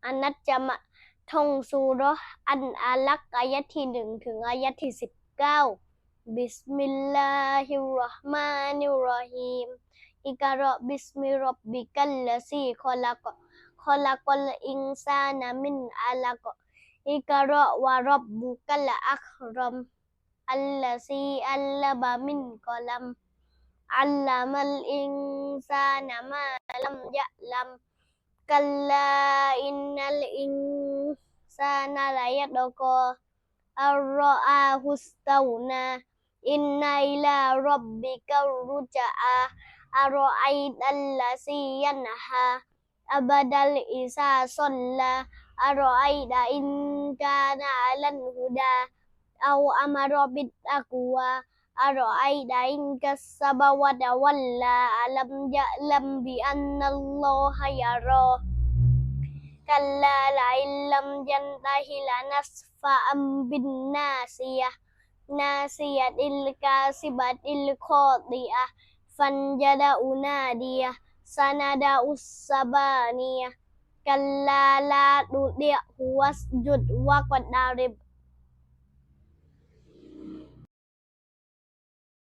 อันนัจจะมาท่องซูเราะห์อันอาลักอายะที่1ถึงอายะที่19บิสมิลลาฮิรเราะห์มานิรเราะฮีมอิกเราะบิสมิร็อบบิกัลลซีคอลักคอลักัลอินซานะมินอะลักอิกเราะวะร็อบบุกัลอักรอมอัลลซีอัลลบะมินกอลัมอัลลัมัลอินซานะมาลัมยะลัมกัลลาอินนัลอินซานะลายัตกออัลรออาฮุสตาวนาอินนัยลาร็อบบิกัรรุจอาอัรอไอตัลลซียันฮาอับดัลอิซาซอลลาอัรอไอตะอินกานะอะลันฮุดาเอาอะมารอบิตตักวาอัรอไอตะอินกัสซะบะวะตะวัลลาอะลัมยะลัมบิอันนัลลอฮะยะรอกัลลาลาอิลลัมยันตะฮิลานัสฟะอัมบินนาซียะนาซียะติลกาซิบะติลคอติอะฟันยะดะอูนาดียะซานาดาอุสซะบานียะกัลลาลาตุดิฮุวัสจุดวะกัดดาริบ